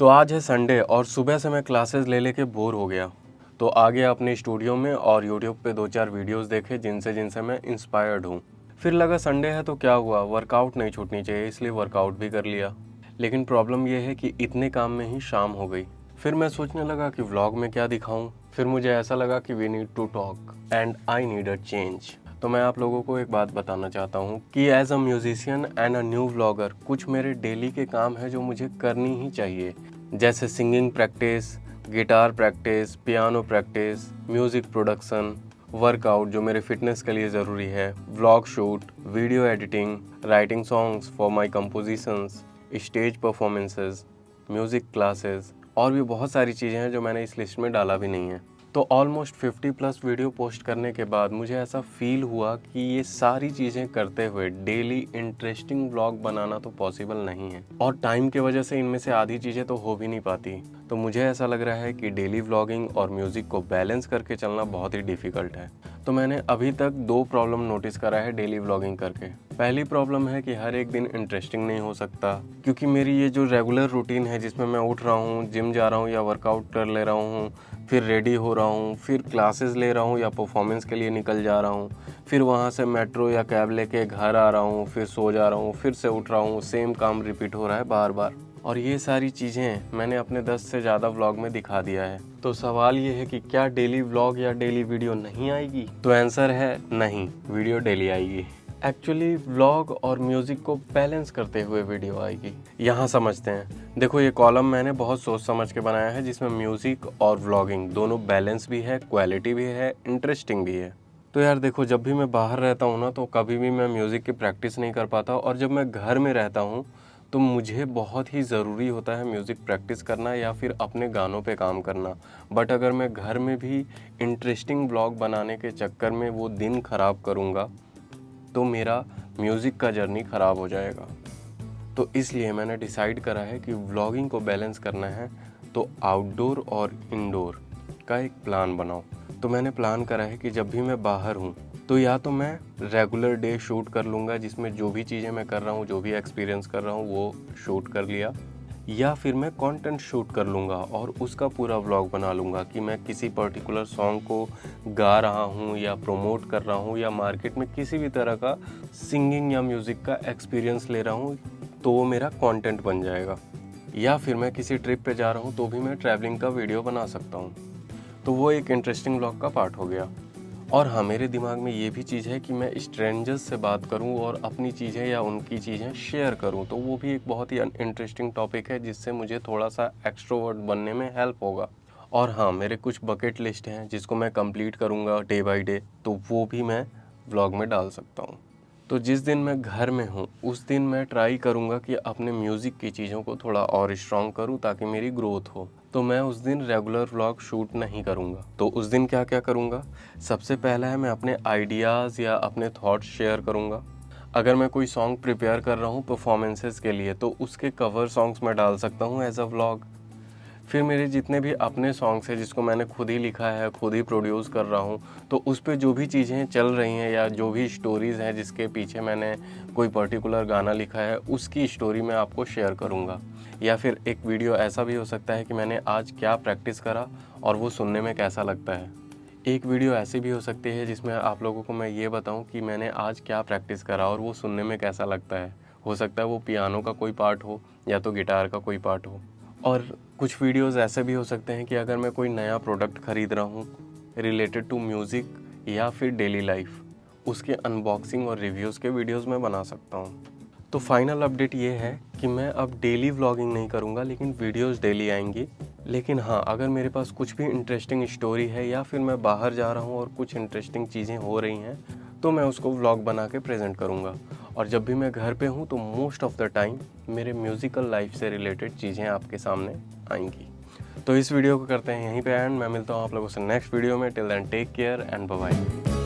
तो आज है संडे और सुबह से मैं क्लासेस ले लेके बोर हो गया। तो आ गया अपने स्टूडियो में और यूट्यूब पे 2-4 वीडियोस देखे जिनसे मैं इंस्पायर्ड हूँ। फिर लगा संडे है तो क्या हुआ, वर्कआउट नहीं छूटनी चाहिए, इसलिए वर्कआउट भी कर लिया। लेकिन प्रॉब्लम यह है कि इतने काम में ही शाम हो गई। फिर मैं सोचने लगा कि व्लॉग में क्या दिखाऊं। फिर मुझे ऐसा लगा कि we need to talk and I need a change. तो मैं आप लोगों को एक बात बताना चाहता हूँ कि as a musician and a new vlogger कुछ मेरे डेली के काम है जो मुझे करनी ही चाहिए, जैसे singing practice, guitar practice, piano practice, music production, workout जो मेरे फिटनेस के लिए ज़रूरी है, vlog shoot, video editing, writing songs for my compositions, stage performances, music classes और भी बहुत सारी चीज़ें हैं जो मैंने इस लिस्ट में डाला भी नहीं है। तो ऑलमोस्ट 50+ वीडियो पोस्ट करने के बाद मुझे ऐसा फील हुआ कि ये सारी चीज़ें करते हुए डेली इंटरेस्टिंग व्लॉग बनाना तो पॉसिबल नहीं है और टाइम की वजह से इनमें से आधी चीज़ें तो हो भी नहीं पाती। तो मुझे ऐसा लग रहा है कि डेली व्लॉगिंग और म्यूज़िक को बैलेंस करके चलना बहुत ही डिफ़िकल्ट है। तो मैंने अभी तक 2 प्रॉब्लम नोटिस करा है डेली व्लॉगिंग करके। पहली प्रॉब्लम है कि हर एक दिन इंटरेस्टिंग नहीं हो सकता, क्योंकि मेरी ये जो रेगुलर रूटीन है जिसमें मैं उठ रहा हूँ, जिम जा रहा हूँ या वर्कआउट कर ले रहा हूँ, फिर रेडी हो रहा हूँ, फिर क्लासेस ले रहा हूँ या परफॉर्मेंस के लिए निकल जा रहा हूँ, फिर वहाँ से मेट्रो या कैब लेके घर आ रहा हूँ, फिर सो जा रहा हूँ, फिर से उठ रहा हूँ, सेम काम रिपीट हो रहा है बार बार। और ये सारी चीज़ें मैंने अपने 10 से ज़्यादा व्लॉग में दिखा दिया है। तो सवाल ये है कि क्या डेली व्लॉग या डेली वीडियो नहीं आएगी? तो आंसर है नहीं, वीडियो डेली आएगी। एक्चुअली व्लॉग और म्यूज़िक को बैलेंस करते हुए वीडियो आएगी। यहाँ समझते हैं। देखो, ये कॉलम मैंने बहुत सोच समझ के बनाया है जिसमें म्यूज़िक और व्लॉगिंग दोनों बैलेंस भी है, क्वालिटी भी है, इंटरेस्टिंग भी है। तो यार देखो, जब भी मैं बाहर रहता हूँ ना तो कभी भी मैं म्यूज़िक की प्रैक्टिस नहीं कर पाता, और जब मैं घर में रहता हूँ तो मुझे बहुत ही ज़रूरी होता है म्यूज़िक प्रैक्टिस करना या फिर अपने गानों पे काम करना। बट अगर मैं घर में भी इंटरेस्टिंग व्लॉग बनाने के चक्कर में वो दिन ख़राब करूँगा तो मेरा म्यूज़िक का जर्नी ख़राब हो जाएगा। तो इसलिए मैंने डिसाइड करा है कि व्लॉगिंग को बैलेंस करना है तो आउटडोर और इंडोर का एक प्लान बनाओ। तो मैंने प्लान करा है कि जब भी मैं बाहर हूँ तो या तो मैं रेगुलर डे शूट कर लूँगा जिसमें जो भी चीज़ें मैं कर रहा हूँ, जो भी एक्सपीरियंस कर रहा हूँ वो शूट कर लिया, या फिर मैं कंटेंट शूट कर लूँगा और उसका पूरा व्लॉग बना लूँगा कि मैं किसी पर्टिकुलर सॉन्ग को गा रहा हूँ या प्रमोट कर रहा हूँ या मार्केट में किसी भी तरह का सिंगिंग या म्यूज़िक का एक्सपीरियंस ले रहा हूँ, तो वो मेरा कंटेंट बन जाएगा। या फिर मैं किसी ट्रिप पे जा रहा हूँ तो भी मैं ट्रैवलिंग का वीडियो बना सकता हूँ, तो वो एक इंटरेस्टिंग व्लॉग का पार्ट हो गया। और हाँ, मेरे दिमाग में ये भी चीज़ है कि मैं स्ट्रेंजर्स से बात करूं और अपनी चीज़ें या उनकी चीज़ें शेयर करूं, तो वो भी एक बहुत ही इंटरेस्टिंग टॉपिक है जिससे मुझे थोड़ा सा एक्सट्रोवर्ट बनने में हेल्प होगा। और हाँ, मेरे कुछ बकेट लिस्ट हैं जिसको मैं कंप्लीट करूंगा डे बाय डे, तो वो भी मैं व्लॉग में डाल सकता हूँ। तो जिस दिन मैं घर में हूँ उस दिन मैं ट्राई करूँगा कि अपने म्यूज़िक की चीज़ों को थोड़ा और स्ट्रॉन्ग करूँ ताकि मेरी ग्रोथ हो। तो मैं उस दिन रेगुलर व्लॉग शूट नहीं करूँगा। तो उस दिन क्या क्या करूँगा? सबसे पहला है मैं अपने आइडियाज़ या अपने थॉट्स शेयर करूँगा। अगर मैं कोई सॉन्ग प्रिपेयर कर रहा हूँ परफॉर्मेंसेस के लिए तो उसके कवर सॉन्ग्स मैं डाल सकता हूँ एज अ व्लॉग। फिर मेरे जितने भी अपने सॉन्ग्स हैं जिसको मैंने खुद ही लिखा है, खुद ही प्रोड्यूस कर रहा हूँ, तो उस पे जो भी चीज़ें चल रही हैं या जो भी स्टोरीज़ हैं जिसके पीछे मैंने कोई पर्टिकुलर गाना लिखा है उसकी स्टोरी मैं आपको शेयर करूँगा। या फिर एक वीडियो ऐसा भी हो सकता है कि मैंने आज क्या प्रैक्टिस करा और वो सुनने में कैसा लगता है। एक वीडियो ऐसी भी हो सकती है जिसमें आप लोगों को मैं ये बताऊं कि मैंने आज क्या प्रैक्टिस करा और वो सुनने में कैसा लगता है। हो सकता है वो पियानो का कोई पार्ट हो या तो गिटार का कोई पार्ट हो। और कुछ वीडियोस ऐसे भी हो सकते हैं कि अगर मैं कोई नया प्रोडक्ट ख़रीद रहा हूँ रिलेटेड टू म्यूज़िक या फिर डेली लाइफ, उसके अनबॉक्सिंग और रिव्यूज़ के वीडियोस मैं बना सकता हूँ। तो फाइनल अपडेट ये है कि मैं अब डेली व्लॉगिंग नहीं करूँगा, लेकिन वीडियोस डेली आएंगी। लेकिन हाँ, अगर मेरे पास कुछ भी इंटरेस्टिंग स्टोरी है या फिर मैं बाहर जा रहा हूँ और कुछ इंटरेस्टिंग चीज़ें हो रही हैं तो मैं उसको व्लॉग बना के प्रेजेंट करूँगा। और जब भी मैं घर पे हूँ तो मोस्ट ऑफ द टाइम मेरे म्यूज़िकल लाइफ से रिलेटेड चीज़ें आपके सामने आएंगी। तो इस वीडियो को करते हैं यहीं पे एंड। मैं मिलता हूँ आप लोगों से नेक्स्ट वीडियो में। Till then take care and bye bye.